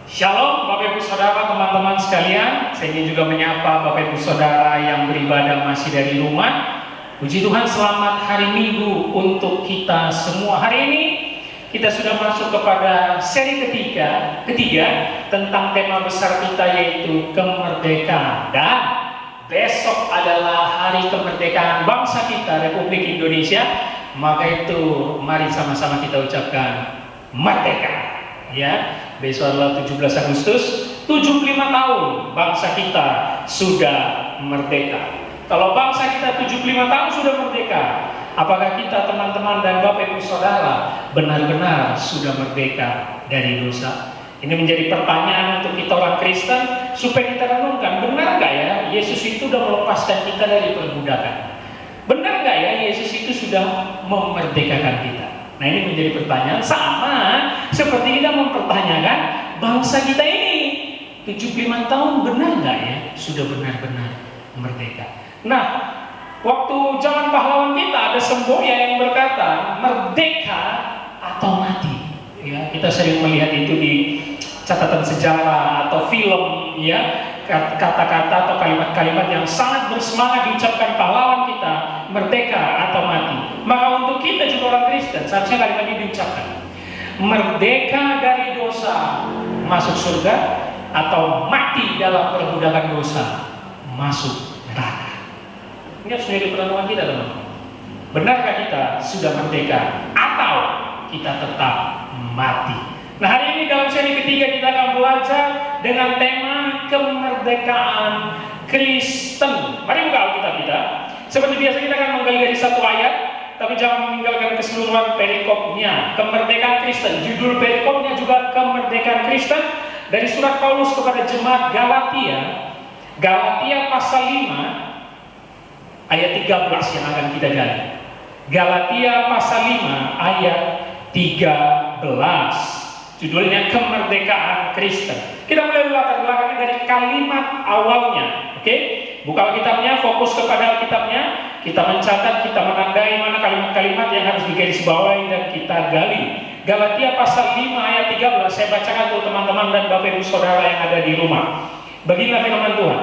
Shalom Bapak Ibu Saudara, teman-teman sekalian. Saya ingin juga menyapa Bapak Ibu Saudara yang beribadah masih dari rumah. Puji Tuhan, selamat hari Minggu untuk kita semua. Hari ini kita sudah masuk kepada seri ketiga tentang tema besar kita, yaitu kemerdekaan. Dan besok adalah hari kemerdekaan bangsa kita, Republik Indonesia. Maka itu mari sama-sama kita ucapkan merdeka. Ya, besok adalah 17 Agustus, 75 tahun bangsa kita sudah merdeka. Kalau bangsa kita 75 tahun sudah merdeka, apakah kita teman-teman dan Bapak Ibu Saudara benar-benar sudah merdeka dari dosa? Ini menjadi pertanyaan untuk kita orang Kristen, supaya kita renungkan, benar nggak ya Yesus itu sudah melepaskan kita dari perbudakan? Benar nggak ya Yesus itu sudah memerdekakan kita? Nah, ini menjadi pertanyaan, sama seperti kita mempertanyakan bangsa kita ini 75 tahun benar nggak ya sudah benar-benar merdeka. Nah, waktu zaman pahlawan kita ada semboyan yang berkata merdeka atau mati. Ya, kita sering melihat itu di catatan sejarah atau film, ya, kata-kata atau kalimat-kalimat yang sangat bersemangat diucapkan pahlawan kita, merdeka atau mati. Maka untuk kita juga orang Kristen seharusnya kalimat ini diucapkan, merdeka dari dosa masuk surga, atau mati dalam perbudakan dosa masuk neraka. Ini harus menjadi perenungan kita, teman-teman. Benarkah kita sudah merdeka atau kita tetap mati? Nah, hari ini dalam seri ketiga kita akan belajar dengan tema kemerdekaan Kristen. Mari buka Alkitab kita. Seperti biasa kita akan menggali dari satu ayat, tapi jangan meninggalkan keseluruhan perikopnya. Kemerdekaan Kristen, judul perikopnya juga kemerdekaan Kristen, dari surat Paulus kepada jemaat Galatia. Galatia pasal 5 ayat 13 yang akan kita gali. Galatia pasal 5 ayat 13. Judulnya kemerdekaan Kristen. Kita mulai latar belakangnya dari kalimat awalnya. Oke? Buka Alkitabnya, fokus kepada Alkitabnya. Kita mencatat, kita menandai mana kalimat-kalimat yang harus digarisbawahi dan kita gali. Galatia pasal 5 ayat 13. Saya bacakan untuk teman-teman dan Bapak Ibu Saudara yang ada di rumah. Beginilah firman Tuhan.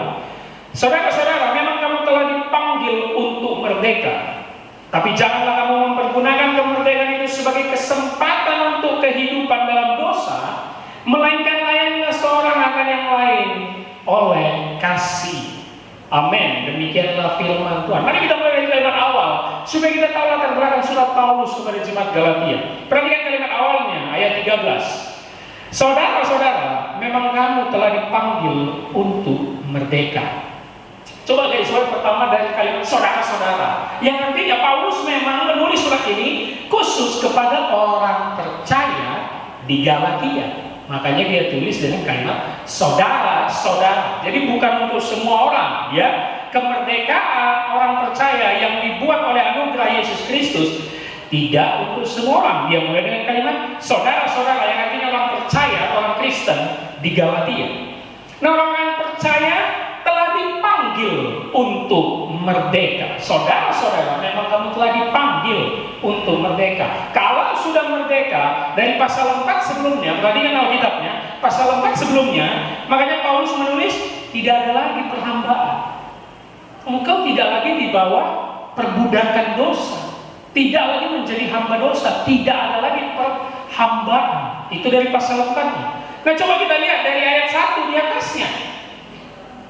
Saudara-saudara, memang kamu telah dipanggil untuk merdeka. Tapi janganlah kamu mempergunakan kemerdekaan itu sebagai kesempatan untuk kehidupan dalam dosa, melainkan layanilah seorang akan yang lain oleh kasih. Amin. Demikianlah firman Tuhan. Mari kita mulai dari kalimat awal, supaya kita tahu latar belakang surat Paulus kepada jemaat Galatia. Perhatikan kalimat awalnya, ayat 13. Saudara-saudara, memang kamu telah dipanggil untuk merdeka. Coba garis bawah pertama dari kalimat saudara-saudara, yang artinya Paulus memang menulis surat ini khusus kepada orang percaya di Galatia. Makanya dia tulis dengan kalimat saudara-saudara. Jadi bukan untuk semua orang, ya. Kemerdekaan orang percaya yang dibuat oleh anugerah Yesus Kristus tidak untuk semua orang. Dia mulai dengan kalimat saudara-saudara, yang artinya orang percaya, orang Kristen di Galatia. Nah, orang percaya telah dipanggil untuk merdeka. Saudara-saudara, memang kamu telah dipanggil untuk merdeka. Kalau sudah merdeka, dari pasal 4 sebelumnya, perhatikan Alkitabnya, pasal 4 sebelumnya, makanya Paulus menulis, tidak ada lagi perhambaan. Engkau tidak lagi di bawah perbudakan dosa, tidak lagi menjadi hamba dosa, tidak ada lagi perhambaan. Itu dari pasal 4. Nah, coba kita lihat dari ayat 1 di atasnya.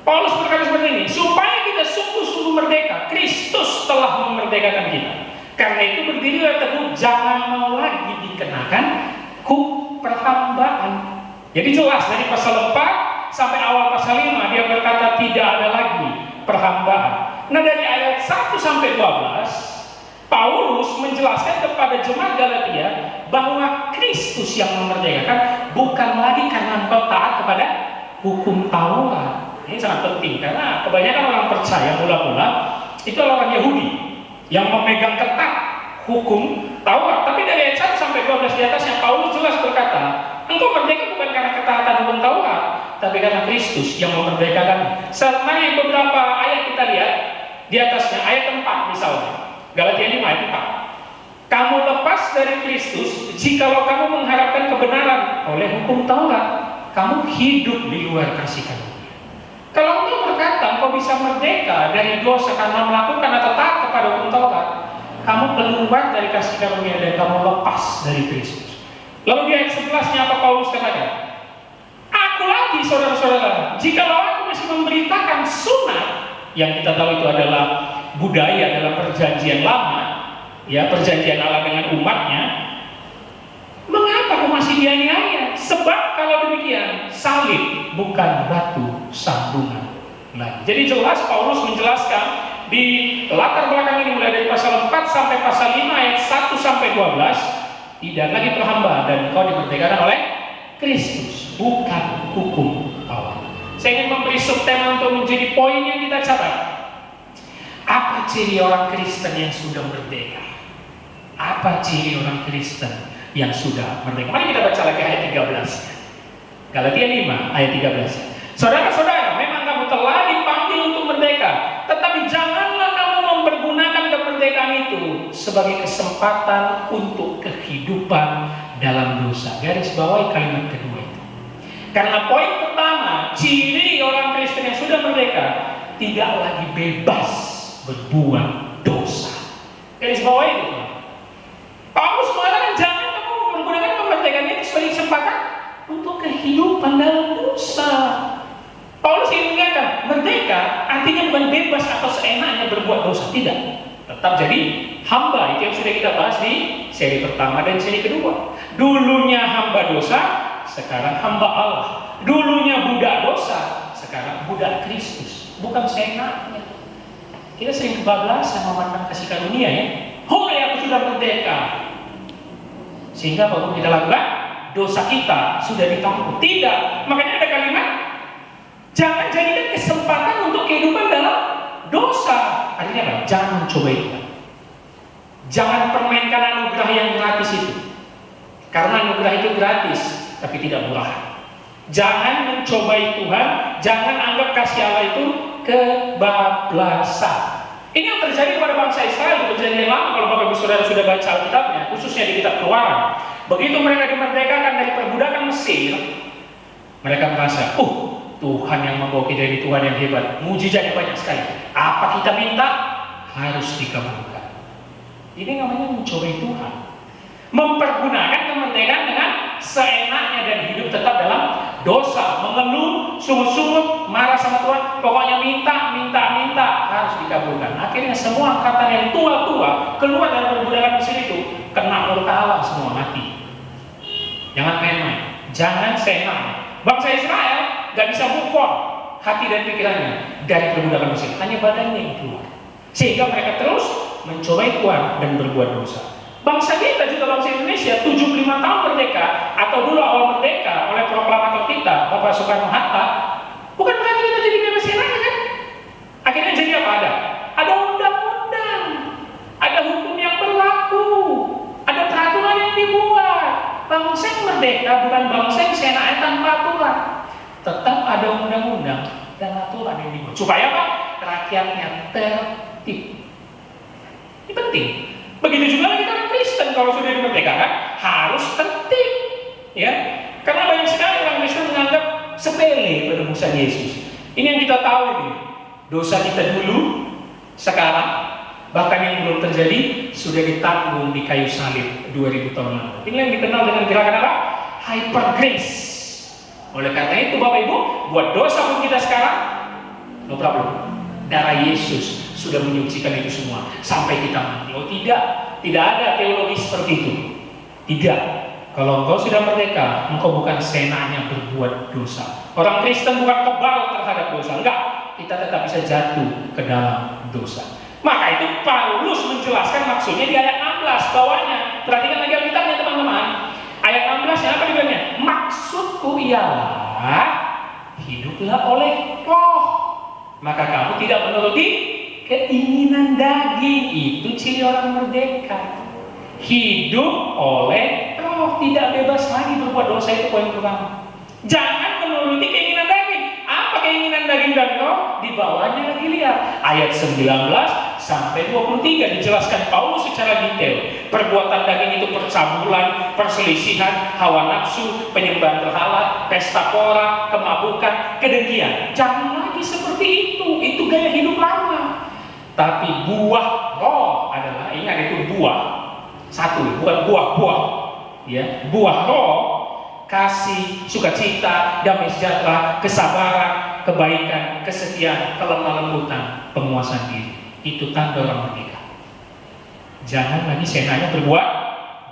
Paulus berkata seperti ini, supaya kita sungguh-sungguh merdeka, Kristus telah memerdekakan kita. Karena itu berdirilah teguh, jangan mau lagi dikenakan hukum perhambaan. Jadi jelas dari pasal 4 sampai awal pasal 5 dia berkata tidak ada lagi perhambaan. Nah, dari ayat 1 sampai 12 Paulus menjelaskan kepada jemaat Galatia bahwa Kristus yang memerdekakan, bukan lagi karena engkau taat kepada hukum Taurat. Ini sangat penting karena kebanyakan orang percaya mula-mula itu adalah orang Yahudi yang memegang ketat hukum Taurat. Tapi dari ayat 1 sampai 12 di atasnya Paulus jelas berkata, engkau merdeka bukan karena ketaatan hukum Taurat, tapi karena Kristus yang memerdekakan. Mari beberapa ayat kita lihat di atasnya. Ayat 4 misalnya, Galatia 5 ayat 4. Kamu lepas dari Kristus jikalau kamu mengharapkan kebenaran oleh hukum Taurat. kamu hidup di luar kasih karunia. Kalau engkau berkata engkau bisa merdeka dari dosa karena melakukan atau taat kepada hukum Taurat, kamu keluar dari kasih karunia dan kamu lepas dari Kristus. Lalu di ayat 11-nya apa Paulus katakan? Aku lagi saudara-saudara, jikalau aku masih memberitakan sunat, yang kita tahu itu adalah budaya dalam perjanjian lama, ya, perjanjian Allah dengan umatnya, mengapa aku masih dianiaya? Sebab kalau demikian, salib bukan batu sandungan lagi. Jadi jelas Paulus menjelaskan di latar belakang ini mulai dari pasal 4 sampai pasal 5 ayat 1 sampai 12, tidak lagi perhambaan dan kau dimerdekakan oleh Kristus, bukan hukum Taurat. Saya ingin memberi subtema untuk menjadi poin yang kita catat. Apa ciri orang Kristen yang sudah merdeka? Apa ciri orang Kristen yang sudah merdeka? Mari kita baca lagi ayat 13. Galatia 5 ayat 13. Saudara-saudara, memang kamu telah dipanggil untuk merdeka, tetapi janganlah kamu mempergunakan kemerdekaan itu sebagai kesempatan untuk kehidupan dalam dosa. Garis bawahi kalimat kedua itu. Karena poin pertama, ciri orang Kristen yang sudah merdeka tidak lagi bebas berbuat dosa. Garis bawahi itu. Paulus mengatakan jangan kamu menggunakan kemerdekaan itu sebagai kesempatan untuk kehidupan dalam dosa. Paulus ingin mengatakan merdeka artinya bukan bebas atau seenaknya berbuat dosa, tidak. Tetap jadi hamba. Itu yang sudah kita bahas di seri pertama dan seri kedua. Dulunya hamba dosa, sekarang hamba Allah. Dulunya budak dosa, sekarang budak Kristus. Bukan seenaknya. Kita sering kebablasan memandang kasih karunia, ya. Oh ya, aku sudah merdeka. Sehingga apapun kita lakukan, dosa kita sudah ditanggung. Tidak. Makanya ada kalimat, jangan jadikan kesempatan untuk kehidupan dalam dosa. Artinya apa? Jangan mencoba itu. Jangan permainkan anugerah yang gratis itu. Karena anugerah itu gratis, tapi tidak murah. Jangan mencobai Tuhan. Jangan anggap kasih Allah itu kebablasan. Ini yang terjadi kepada bangsa Israel di perjanjian lama. Kalau Bapak Ibu Saudara sudah baca Alkitabnya, khususnya di kitab Keluaran, begitu mereka dimerdekakan dari perbudakan Mesir, mereka merasa, Tuhan yang membawa kita dari Tuhan yang hebat, mujizatnya banyak sekali. Apa kita minta harus dikabulkan. Ini namanya mencobai Tuhan, mempergunakan kemerdekaan dengan seenaknya dan hidup tetap dalam dosa, mengeluh, sungut-sungut, marah sama Tuhan, pokoknya minta harus dikabulkan. Akhirnya semua angkatan yang tua-tua keluar dari perbudakan Mesir itu kena murka Allah semua, mati. Jangan main-main, jangan seenaknya. Bangsa Israel gak bisa move on hati dan pikirannya dari perbudakan Mesir, hanya badannya yang keluar, sehingga mereka terus mencobai Tuhan dan berbuat dosa. Bangsa kita juga, bangsa Indonesia, 75 tahun merdeka, atau dulu awal merdeka oleh proklamator kita Bapak Soekarno-Hatta, bukan berarti kita jadi bebas enaknya, kan? Akhirnya jadi apa? Ada undang-undang, ada hukum yang berlaku, ada peraturan yang dibuat. Bangsa yang merdeka bukan bangsa yang seenaknya tanpa aturan. Tetap ada undang-undang dan aturan yang dibuat. Supaya apa? Rakyatnya tertib. Ini penting. Begitu juga kita orang Kristen, kalau sudah dimerdekakan harus tertib, ya. Karena banyak sekali orang Kristen menganggap sepele penebusan Yesus. Ini yang kita tahu ini. Dosa kita dulu, sekarang, bahkan yang belum terjadi sudah ditanggung di kayu salib 2000 tahun lalu. Ini yang dikenal dengan gerakan apa? Hyper grace. Oleh karena itu Bapak Ibu, buat dosa pun kita sekarang, no problem. Darah Yesus sudah menyucikan itu semua sampai kita mati. Oh tidak ada teologi seperti itu. Tidak. Kalau engkau sudah merdeka, engkau bukan seenaknya berbuat dosa. Orang Kristen bukan kebal terhadap dosa. Enggak, kita tetap bisa jatuh ke dalam dosa. Maka itu Paulus menjelaskan maksudnya di ayat 16 bawahnya. Perhatikan lagi Alkitabnya teman-teman. Ayat 16 apa dibilangnya? Maksudku ialah hiduplah oleh Roh, maka kamu tidak menuruti keinginan daging. Itu ciri orang merdeka. Hidup oleh Roh, tidak bebas lagi berbuat dosa. Itu poin pertama. Jangan menuruti keinginan daging. Apa keinginan daging dan roh, dibawanya lagi lihat. Ayat 19 sampai 23 dijelaskan Paulus secara detail. Perbuatan daging itu percabulan, perselisihan, hawa nafsu, penyembahan berhala, pesta pora, kemabukan, kedengkian. Jangan lagi seperti itu. Itu gaya hidup lama. Tapi buah roh adalah, ingat itu buah. Satu, bukan buah-buah. Ya, buah roh, kasih, sukacita, damai sejahtera, kesabaran, kebaikan, kesetiaan, kelemah lembutan, penguasaan diri. Itu tanda orang merdeka. Jangan lagi seenaknya berbuat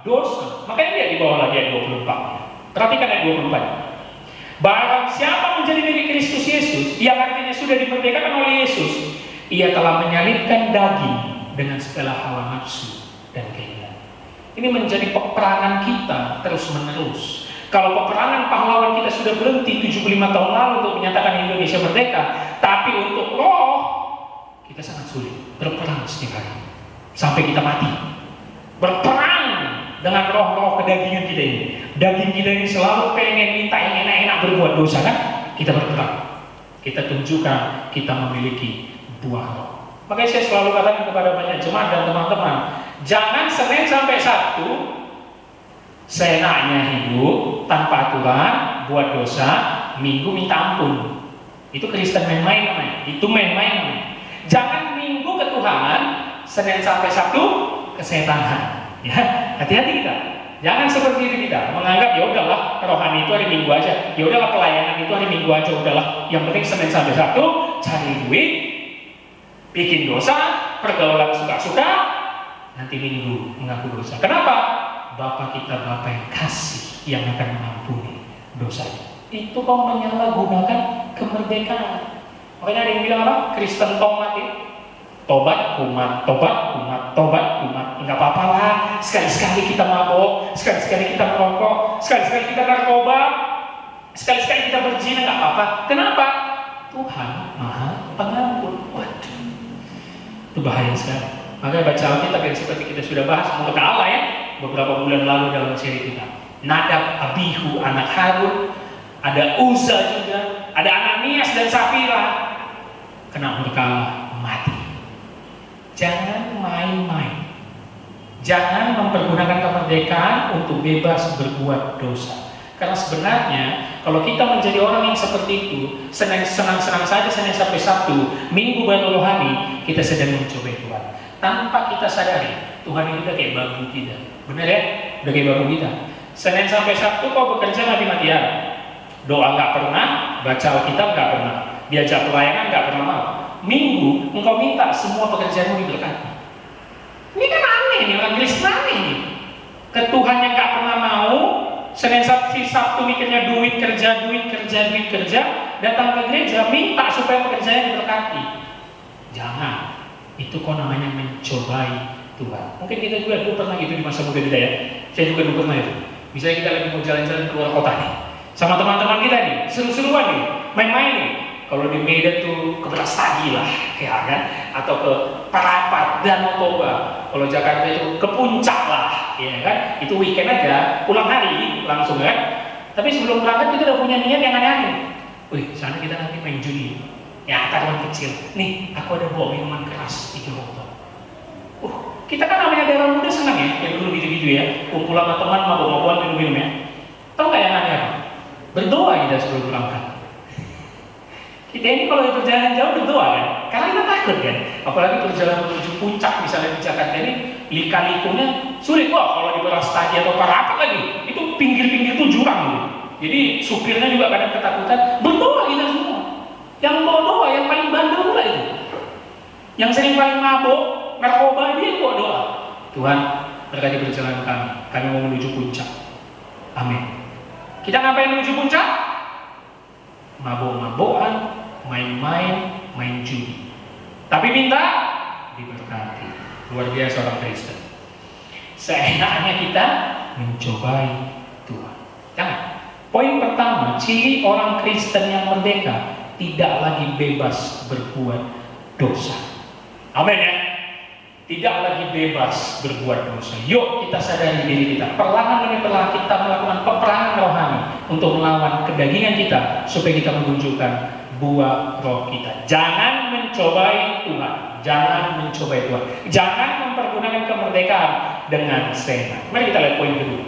dosa. Makanya dia dibawa lagi ayat 24. Perhatikan ayat 24. Barang siapa menjadi milik Kristus Yesus, yang artinya sudah dimerdekakan oleh Yesus, ia telah menyalibkan daging dengan segala hawa nafsu dan keinginan. Ini menjadi peperangan kita terus menerus. Kalau peperangan pahlawan kita sudah berhenti 75 tahun lalu untuk menyatakan Indonesia merdeka, tapi untuk roh kita sangat sulit berperang setiap hari sampai kita mati. Berperang dengan roh-roh kedagingan kita ini. Daging kita ini selalu pengen minta yang enak-enak berbuat dosa kan? Kita berperang. Kita tunjukkan kita memiliki buah roh. Makanya saya selalu katakan kepada banyak jemaat dan teman-teman, jangan Senin sampai Sabtu seenaknya hidup tanpa aturan, buat dosa, Minggu minta ampun. Itu Kristen main-main namanya. Itu main-main namanya. Jangan Minggu ketuhanan, Senin sampai Sabtu kesetanan. Ya, hati-hati kita. Jangan seperti itu kita menganggap ya udahlah rohani itu hari Minggu aja. Ya udahlah pelayanan itu hari Minggu aja udahlah. Yang penting Senin sampai Sabtu cari duit, bikin dosa, pergaulan suka-suka, nanti Minggu mengaku dosa. Kenapa? Bapa kita Bapa yang kasih, yang akan mengampuni dosa. Itu kau menyalahgunakan kemerdekaan. Makanya ada yang bilang apa? Kristen tomat itu. Tobat, kumat, tobat, kumat, tobat, kumat. Enggak apa-apa lah. Sekali-sekali kita mabok, sekali-sekali kita merokok, sekali-sekali kita narkoba, sekali-sekali kita berzina, enggak apa-apa. Kenapa? Tuhan Maha Pengampun. Waduh, itu bahaya sekali. Makanya baca Alkitab yang seperti kita sudah bahas untuk Allah ya, beberapa bulan lalu dalam seri kita. Nadab, Abihu, anak Harun, ada Uza juga, ada Ananias dan Safira, kena berkala mati. Jangan main-main. Jangan mempergunakan kemerdekaan untuk bebas berbuat dosa. Karena sebenarnya kalau kita menjadi orang yang seperti itu, senang-senang saja Senin sampai Sabtu, Minggu baru rohani, kita sedang mencobai Tuhan. Tanpa kita sadari, Tuhan itu udah kayak babu kita. Benar ya? Udah kayak babu kita. Senin sampai Sabtu kau bekerja mati-matian. Doa nggak pernah, baca Alkitab nggak pernah, diajak pelayanan nggak pernah mau. Minggu engkau minta semua pekerjaanmu diberkati. Ini kan aneh nih, orang Kristen aneh nih. Ke Tuhan yang nggak pernah mau, Senin sampai Sabtu mikirnya duit kerja, datang ke gereja minta supaya pekerjaannya diberkati. Jangan. Itu kok namanya mencobai Tuhan. Mungkin kita juga dulu pernah gitu di masa muda kita ya. Saya juga dulu pernah itu. Misalnya kita lagi mau jalan-jalan keluar kota nih, sama teman-teman kita nih, seru-seruan nih, main-main nih. Kalau di Medan tuh ke Brastagi lah, ya kan? Atau ke Parapat, Danau Toba. Kalau Jakarta itu ke Puncak lah, ya kan? Itu weekend aja, pulang hari langsung kan? Tapi sebelum berangkat kita udah punya niat yang aneh-aneh. Wih, sana kita nanti main judi. Ya, taruhan kecil. Nih, aku ada bawa minuman keras 3 botol. Kita kan namanya daerah muda senang ya, yang dulu gitu-gitu ya. Kumpul sama teman, mabok-mabokan, minum-minum ya. Tahu nggak yang aneh apa? Berdoa kita sebelum berangkat. Kita ini kalau perjalanan jauh berdoa kan, karena kita takut kan. Apalagi perjalanan menuju puncak misalnya di Jakarta ini, lika-likunya sulit. Wah, kalau di Brastagi atau Parapat lagi, itu pinggir-pinggir tuh jurang gitu. Jadi supirnya juga kadang ketakutan. Berdoa kita semua. Yang bawa doa, yang paling bandel pula itu. Yang sering paling mabuk, narkoba, dia yang bawa doa. Tuhan, berkati perjalanan kami. Kami mau menuju puncak. Amin. Kita ngapain menuju puncak? Mabuk-mabukan, main-main, main judi. Tapi minta diberkati. Luar biasa orang Kristen. Seenaknya kita mencobai Tuhan. Jangan. Poin pertama, ciri orang Kristen yang merdeka tidak lagi bebas berbuat dosa. Amin ya. Tidak lagi bebas berbuat dosa. Yuk kita sadari diri kita. Perlahan demi perlahan kita melakukan peperangan rohani untuk melawan kedagingan kita supaya kita menunjukkan buah roh kita. Jangan mencobai Tuhan. Jangan mencobai Tuhan. Jangan mempergunakan kemerdekaan dengan senang. Mari kita lihat poin kedua.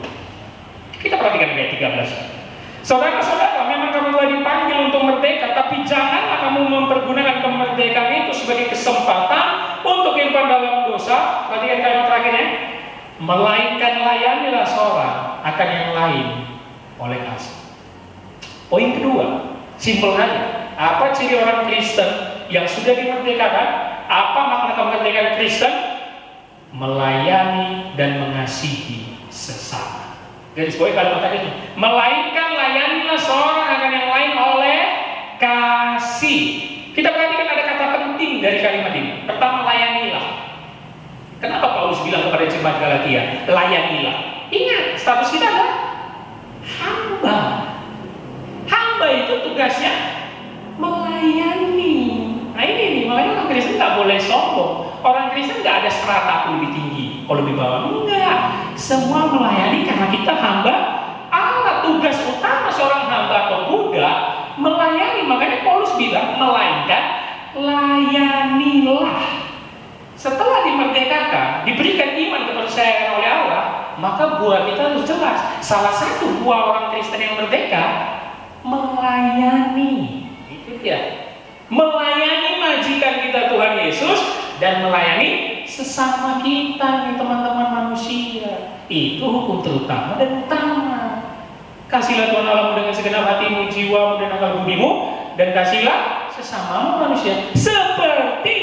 Kita perhatikan ayat 13. Saudara-saudara, memang kamu telah dipanggil untuk merdeka, tapi janganlah kamu mempergunakan kemerdekaan itu sebagai kesempatan untuk kehidupan dalam dosa. Perhatikan kalimat terakhirnya. Melainkan layanilah seorang akan yang lain oleh kasih. Poin kedua, simpel saja. Apa ciri orang Kristen yang sudah dimerdekakan? Apa makna kemerdekaan Kristen? Melayani dan mengasihi sesama. Garis bawahi kalimat tadi. Melainkan layanilah seorang akan yang lain oleh kasih. Kita perhatikan ada kata penting dari kalimat ini. Pertama, layanilah. Kenapa Paulus bilang kepada jemaat Galatia, layanilah? Ingat, status kita adalah hamba. Hamba itu tugasnya melayani. Nah ini nih, makanya orang Kristen nggak boleh sombong. Orang Kristen nggak ada strata aku lebih tinggi, kalau lebih bawah. Enggak. Semua melayani karena kita hamba Allah. Tugas utama seorang hamba atau budak melayani. Makanya Paulus bilang, melainkan layanilah. Setelah dimerdekakan, diberikan iman kepercayaan oleh Allah, maka buah kita harus jelas. Salah satu buah orang Kristen yang merdeka, melayani. Itu dia. Melayani majikan kita Tuhan Yesus dan melayani sesama kita nih teman-teman manusia. Itu hukum terutama dan utama. Kasihlah Tuhan Allahmu dengan segenap hatimu, jiwamu, dan akal budimu, dan kasihlah sesamamu manusia seperti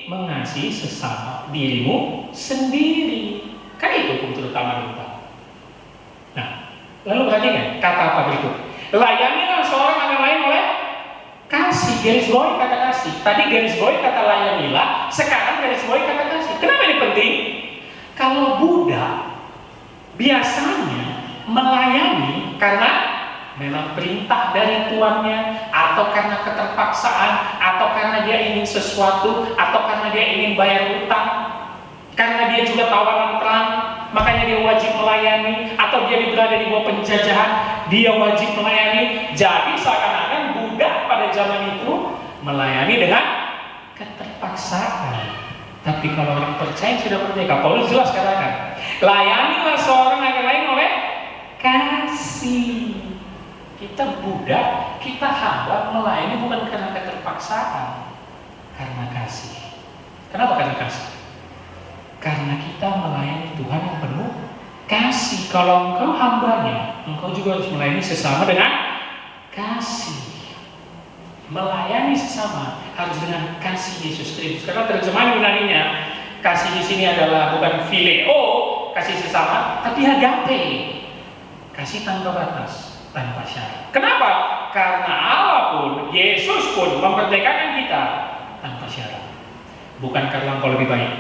mengasihi sesama dirimu sendiri. Kan itu hukum terutama dan utama. Nah, lalu perhatikan kata apa berikut. Layanilah seorang akan lain oleh kasih. Garis bawahi kata kasih. Tadi garis bawahi kata layanilah, sekarang garis bawahi kata kasih. Kenapa ini penting? Kalau budak biasanya melayani karena memang perintah dari tuannya, atau karena keterpaksaan, atau karena dia ingin sesuatu, atau karena dia ingin bayar utang, karena dia juga tawaran perang, makanya dia wajib melayani, atau dia berada di bawah penjajahan, dia wajib melayani. Jadi seakan-akan budak pada zaman itu melayani dengan keterpaksaan. Tapi kalau orang percaya sudah merdeka, Paulus jelas katakan, layanilah seorang akan lain oleh kasih. Kita budak, kita hamba melayani bukan karena keterpaksaan, karena kasih. Kenapa karena kasih? Karena kita melayani Tuhan yang penuh kasih. Kalau engkau hambanya, engkau juga harus melayani sesama dengan kasih. Melayani sesama harus dengan kasih Yesus Kristus. Karena terjemahan Yunaninya, kasih di sini adalah bukan phileo, kasih sesama, tapi agape, kasih tanpa batas, tanpa syarat. Kenapa? Karena Allah pun, Yesus pun memerdekakan kita tanpa syarat. Bukan karena engkau lebih baik,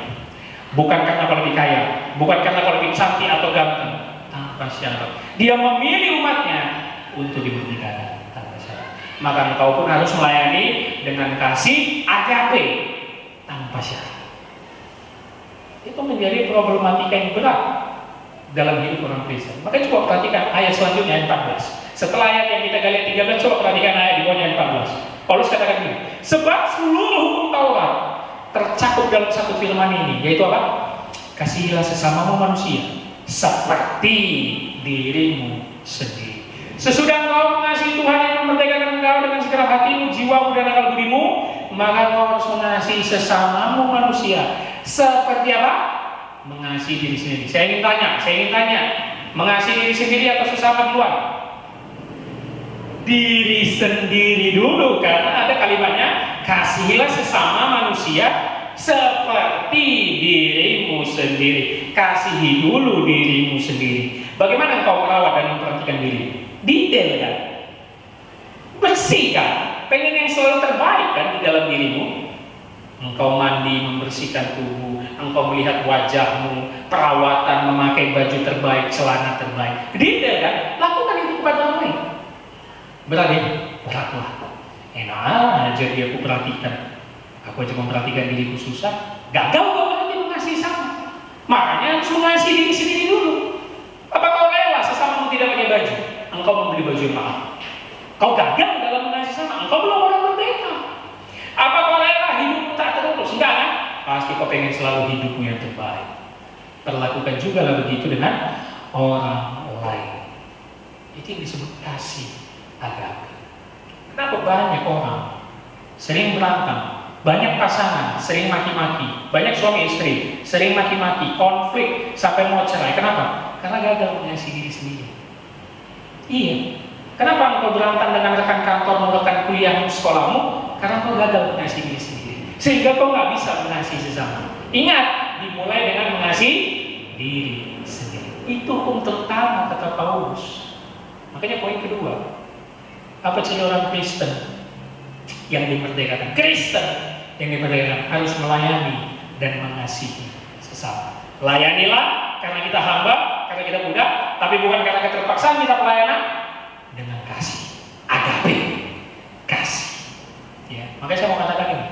bukan karena engkau lebih kaya, bukan karena engkau lebih cantik atau ganteng, tanpa syarat. Dia memilih umatnya untuk dimerdekakan tanpa syarat. Maka engkau pun harus melayani dengan kasih agape tanpa syarat. Itu menjadi problematika yang berat dalam hidup orang Kristen. Maka coba perhatikan ayat selanjutnya, ayat 14. Setelah ayat yang kita gali 13, coba perhatikan ayat di bawahnya, ayat 14. Paulus katakan begini, sebab seluruh hukum Taurat tercakup dalam satu firman ini, yaitu apa? Kasihilah sesamamu manusia seperti dirimu sendiri. Sesudah engkau mengasihi Tuhan yang memerdekakan engkau dengan segenap hatimu, jiwamu, dan akal budimu, maka engkau harus mengasihi sesamamu manusia seperti apa? Mengasihi diri sendiri. Saya ingin tanya, mengasihi diri sendiri atau sesama duluan? Diri sendiri dulu, karena ada kalimatnya, kasihilah sesama manusia seperti dirimu sendiri. Kasihi dulu dirimu sendiri. Bagaimana engkau merawat dan memperhatikan diri? Detail kan? Bersih kan? Pengen yang selalu terbaik kan di dalam dirimu? Engkau mandi, membersihkan tubuh, engkau melihat wajahmu, perawatan, memakai baju terbaik, celana terbaik. Detail kan? Lakukan itu kepada orang lain. Berat ya? Beratlah. Enak aja dia aku perhatikan. Aku aja memperhatikan diriku susah. Gagal kau berarti mengasihi sama. Makanya harus mengasihi diri sendiri dulu. Apa kau rela sesamamu tidak pakai baju? Engkau membeli baju yang mahal. Kau gagal dalam mengasihi sama. Engkau belum orang merdeka. kau pengen selalu hidupmu yang terbaik. Perlakukan juga lah begitu dengan orang lain. Itu yang disebut kasih agape. Kenapa banyak orang sering berantem, banyak pasangan sering maki-maki, banyak suami istri sering maki-maki, konflik sampai mau cerai? Kenapa? Karena gagal mengasihi diri sendiri. Iya. Kenapa engkau berantem dengan rekan kantormu, rekan kuliahmu, sekolahmu? Karena engkau gagal mengasihi diri sendiri, sehingga kau nggak bisa mengasihi sesama. Ingat, dimulai dengan mengasihi diri sendiri. Itu hukum terutama kata Paulus. Makanya poin kedua, apa ciri orang Kristen yang dimerdekakan? Kristen yang dimerdekakan harus melayani dan mengasihi sesama. Layanilah karena kita hamba, karena kita budak, tapi bukan karena keterpaksaan kita pelayanan, dengan kasih, agape, kasih. Ya, makanya saya mau katakan ini.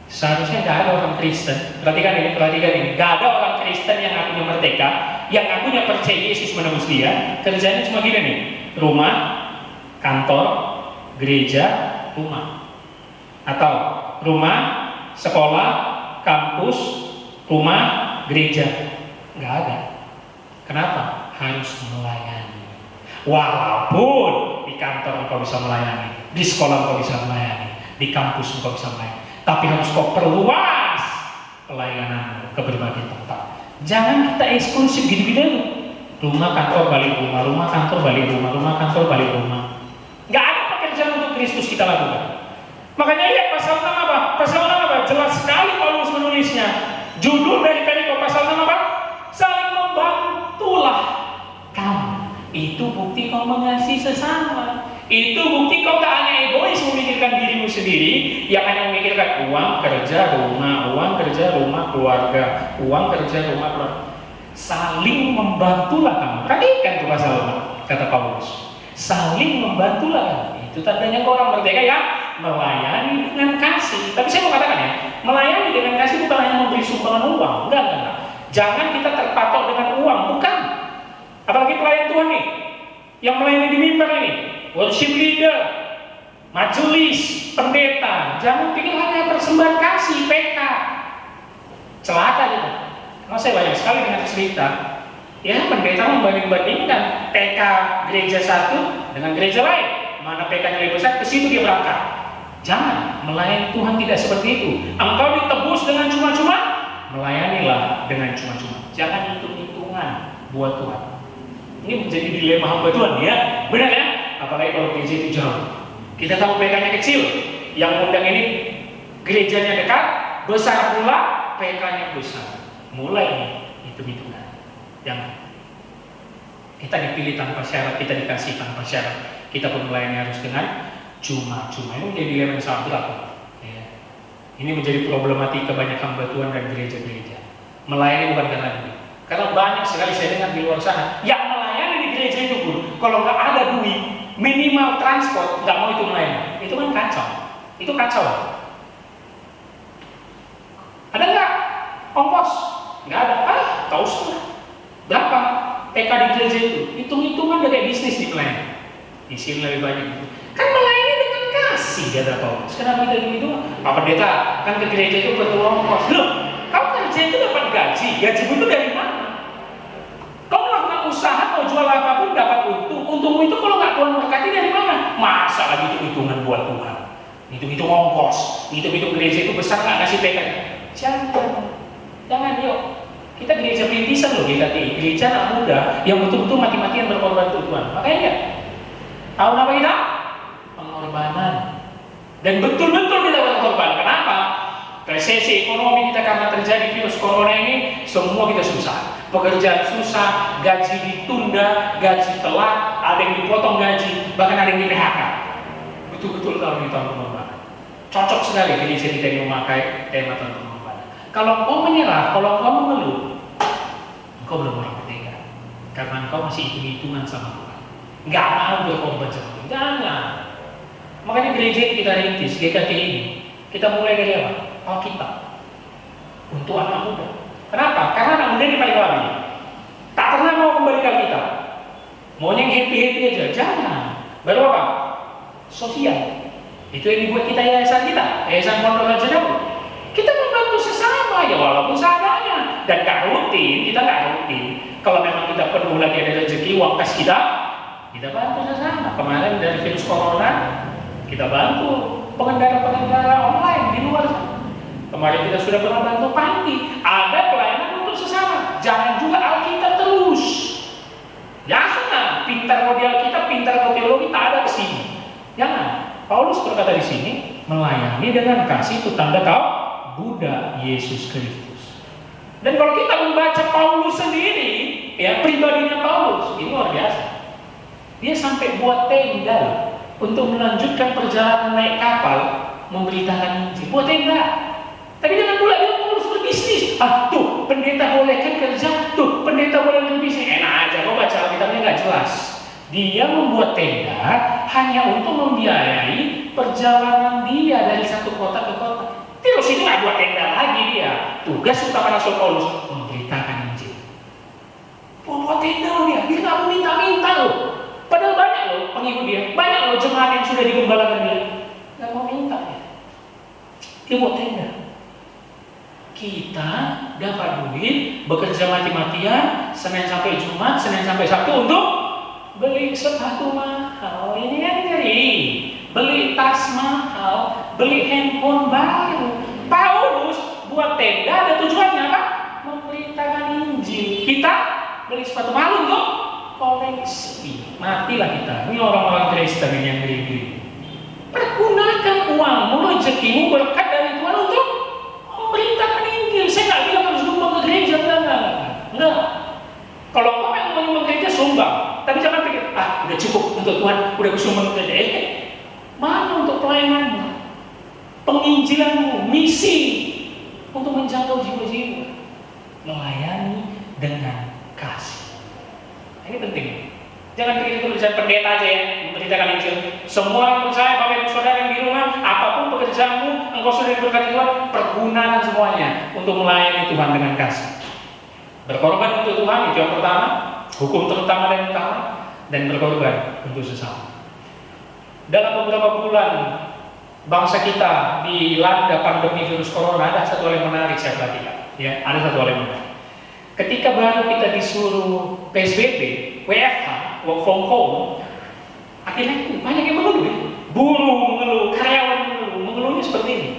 Seharusnya nggak ada orang Kristen, perhatikan ini, nggak ada orang Kristen yang akunya merdeka, yang akunya percaya Yesus menebus dia, kerjanya cuma gini nih, rumah, kantor, gereja, rumah, atau rumah, sekolah, kampus, rumah, gereja. Nggak ada. Kenapa? Harus melayani. Walaupun di kantor engkau bisa melayani, di sekolah engkau bisa melayani, di kampus engkau bisa melayani, tapi harus kau perluas pelayanan ke berbagai tempat. Jangan kita eksklusif gitu-gitu. Rumah kantor balik rumah, rumah kantor balik rumah, rumah kantor balik rumah. Nggak ada pekerjaan untuk Kristus kita lakukan. Makanya lihat pasal 6 apa? Pasal 6 apa? Jelas sekali Paulus menulisnya. Judul dari pasal 6 apa? Saling membantulah kamu. Itu bukti kau mengasihi sesama. Itu bukti kau tak hanya egois memikirkan dirimu sendiri, yang hanya memikirkan uang, kerja, rumah, uang, kerja, rumah, keluarga, uang, kerja, rumah, keluarga. Saling membantulah kamu. Perhatikan tuh pasal 6, kata Paulus. Saling membantulah kamu. Itu tandanya kau orang merdeka ya, melayani dengan kasih. Tapi saya mau katakan ya, melayani dengan kasih bukan hanya memberi sumbangan uang. Enggak. Jangan kita terpatok dengan uang, bukan. Apalagi pelayan Tuhan nih, yang melayani di mimbar ini, worship leader, majelis, pendeta. Jangan pikir hanya persembahan kasih, PK. Celaka gitu. Karena saya banyak sekali dengan cerita, ya pendeta membanding-bandingkan PK gereja satu dengan gereja lain. Mana PK-nya lebih besar, ke situ dia berangkat. Jangan, melayani Tuhan tidak seperti itu. Engkau ditebus dengan cuma-cuma, melayanilah dengan cuma-cuma. Jangan hitung-hitungan buat Tuhan. Ini menjadi dilema hamba Tuhan ya, benar ya? Apalagi kalau gereja itu jauh. Kita tahu PK-nya kecil, yang undang ini gerejanya dekat, besar pula, PK-nya besar. Mulai hitung-hitungan. Jangan. Kita dipilih tanpa syarat, kita dikasih tanpa syarat. Kita pun melayani harus dengan cuma-cuma. Ini menjadi dilema yang sangat berat. Ya. Ini menjadi problematika banyak hamba Tuhan dan gereja-gereja. Melayani bukan karena duit. Karena banyak sekali saya dengar di luar sana yang melayani di gereja itu pun, kalau nggak ada duit, minimal transport, nggak mau itu melayani. Itu kan kacau. Itu kacau. Ada nggak ongkos? Nggak ada. Tahu sudah. Berapa PK di gereja itu? Hitung-hitungan udah kayak bisnis di melayani. Di sini lebih banyak. Kan melayani dengan kasih, kata Paulus. Kenapa kita begitu? Pak Pendeta, kan ke gereja itu perlu ongkos. Loh, kamu kerja itu dapat gaji. Gajimu itu dari mana? Kau melakukan usaha, mau jual apapun dapat untung. Untungmu itu kalau nggak Tuhan berkati dari mana? Masa lagi hitung-hitungan buat Tuhan? Hitung-hitung ongkos, hitung-hitung gereja itu besar nggak kasih PK? Jangan yuk. Kita gereja perintisan loh, GKTI, gereja anak muda yang betul-betul mati-matian berkorban untuk Tuhan. Makanya ya, tahu apa kita? Pengorbanan. Dan betul-betul kita berkorban. Kenapa? Resesi ekonomi kita karena terjadi virus corona ini, semua kita susah. Pekerjaan susah, gaji ditunda, gaji telat, ada yang dipotong gaji, bahkan ada yang di PHK. Betul-betul kalau di tahun pengorbanan. Cocok sekali gereja kita ini memakai tema tahun pengorbanan. Kalau kau menyerah, kalau kau mengeluh, engkau belum orang merdeka. Karena engkau masih hitung-hitungan sama Tuhan. Nggak mau berkorban sama Tuhan. Jangan. Makanya gereja yang kita rintis, GKT ini, kita mulai dari apa? Alkitab. Untuk anak muda. Kenapa? Karena anak muda ini paling lama. Tak pernah mau kembali ke Alkitab. Maunya yang happy-happy aja. Jangan. Baru apa? Sosial. Itu yang dibuat kita yayasan kita. Yayasan Pondok Raja Daud. Kita membantu sesama. sama ya, walaupun seadanya. Dan gak rutin, kita gak rutin. Kalau memang kita perlu lagi ada rezeki, uang kas kita bantu sesama. Kemarin dari virus corona, kita bantu pengendara-pengendara online di luar sana. Kemarin kita sudah pernah bantu panti. Ada pelayanan untuk sesama. Jangan juga Alkitab terus. Jangan pintar model kita, pintar model teologi, tak ada kesini. Jangan. Paulus berkata di sini, melayani dengan kasih itu tanda kau Buddha Yesus Kristus. Dan kalau kita membaca Paulus sendiri, ya pribadinya Paulus, ini luar biasa. Dia sampai buat tenda untuk melanjutkan perjalanan naik kapal, memberitakan Injil. Buat tenda. Tapi jangan pula dia Paulus berbisnis. Tuh pendeta boleh kan kerja, tuh pendeta boleh berbisnis. Enak aja, kau baca Alkitabnya nggak jelas. Dia membuat tenda hanya untuk membiayai perjalanan dia dari satu kota ke kota. Terus itu nggak buat tenda lagi dia. Tugas utama Rasul Paulus memberitakan Injil. Buat tenda loh dia nggak meminta-minta loh. Padahal banyak loh pengikut dia, banyak loh jemaat yang sudah digembalakan dia. Nggak mau minta ya. Dia buat tenda. Kita dapat duit, bekerja mati-matian, Senin sampai Jumat, Senin sampai Sabtu untuk beli sepatu mahal, ini kan ngeri. Beli tas mahal, beli handphone baru. Paulus buat tenda ada tujuannya apa? Memberitakan Injil. Kita beli sepatu mahal untuk koleksi. Matilah kita. Ini orang-orang Kristen yang ngeri-ngeri. Pergunakan uangmu, rezekimu, berkat dari Tuhan untuk memberitakan Injil. Saya nggak bilang harus nyumbang ke gereja, enggak. Kalau kau yang mau nyumbang gereja, sumbang. Tapi jangan pikir, udah cukup untuk Tuhan, udah kusumbang ke gereja. Mana untuk pelayananmu, penginjilanmu, misi untuk menjangkau jiwa-jiwa, melayani dengan kasih. Ini penting. Jangan pikir itu urusan pendeta aja ya, memberitakan Injil. Semua yang percaya, Bapak Ibu Saudara yang di rumah, apapun pekerjaanmu, engkau sudah diberkati Tuhan, pergunakan semuanya untuk melayani Tuhan dengan kasih. Berkorban untuk Tuhan itu yang pertama, hukum terutama dan utama, dan berkorban untuk sesama. Dalam beberapa bulan bangsa kita dilanda pandemi virus corona, ada satu hal yang menarik saya perhatikan. Ya, ada satu hal yang menarik. Ketika baru kita disuruh PSBB, WFH, work from home, akhirnya banyak yang mengeluh. Buruh mengeluh, karyawan mengeluhnya seperti ini.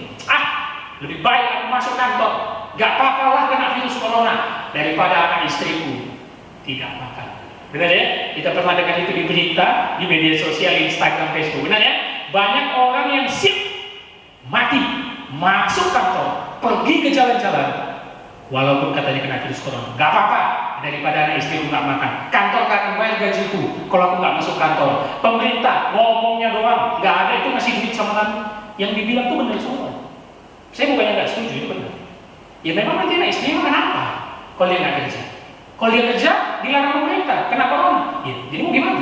Lebih baik aku masuk kantor, gak apa-apa lah kena virus corona daripada anak istriku tidak makan. Benar ya? Kita pernah dengar itu di berita, di media sosial, Instagram, Facebook. Benar ya? Banyak orang yang siap mati, masuk kantor, pergi ke jalan-jalan, walaupun katanya kena virus corona. Gak apa-apa daripada anak istriku gak makan. Kantor gak akan bayar gajiku kalau aku gak masuk kantor. Pemerintah ngomongnya doang, gak ada itu ngasih duit sama kamu. Yang dibilang itu benar semua. Saya bukannya gak setuju, itu benar. Ya memang nanti anak istrinya makan apa kalau dia gak kerja. Kalau dia kerja, dilarang pemerintah. Kenapa corona? Ya, jadi mau gimana?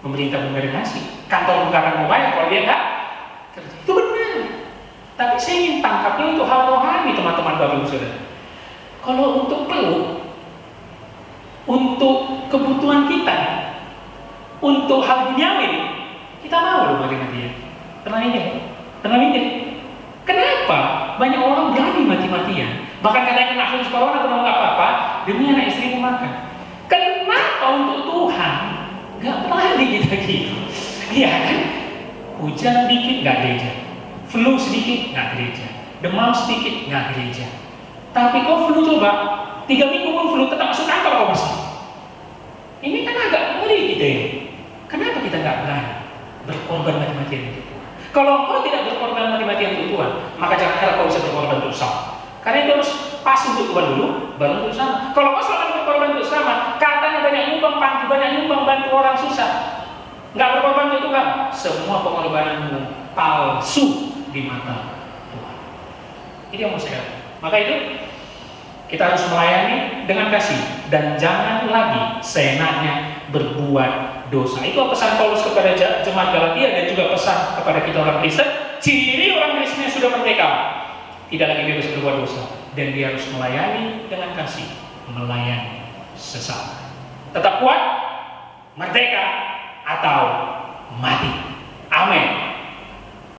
Pemerintah memberi nasi, kantor nggak akan mau bayar kalau dia nggak kerja. Itu benar. Tapi saya ingin tangkapnya untuk hal rohani, teman-teman Bapak Ibu Saudara. Kalau untuk perut, untuk kebutuhan kita, untuk hal duniawi, kita mau loh bagaimana dia. Pernah mikir? Kenapa banyak orang berani mati-matian? Bahkan katanya kena virus corona atau nggak apa-apa, demi anak istrimu makan. Kenapa untuk Tuhan nggak berani kita gitu? Iya kan? Hujan dikit nggak gereja, flu sedikit nggak gereja, demam sedikit nggak gereja. Tapi kok flu coba 3 minggu pun flu tetap masuk kantor kok masih. Ini kan agak ngeri kita ini. Kenapa kita nggak berani berkorban mati-matian untuk Tuhan? Kalau kau tidak berkorban mati-matian untuk Tuhan, maka jangan harap kau bisa berkorban untuk sama. Karena itu harus pas untuk Tuhan dulu, baru untuk sama. Kalau kau selalu berkorban untuk sama, katanya banyak nyumbang panti, banyak nyumbang bantu orang susah, nggak berkorban untuk Tuhan, semua pengorbananmu palsu di mata Tuhan. Ini yang mau saya katakan. Maka itu kita harus melayani dengan kasih dan jangan lagi seenaknya berbuat dosa. Itu pesan Paulus kepada jemaat Galatia dan juga pesan kepada kita orang Kristen. Ciri orang Kristen yang sudah merdeka, tidak lagi bebas berbuat dosa, dan dia harus melayani dengan kasih, melayani sesama. Tetap kuat, merdeka atau mati. Amin.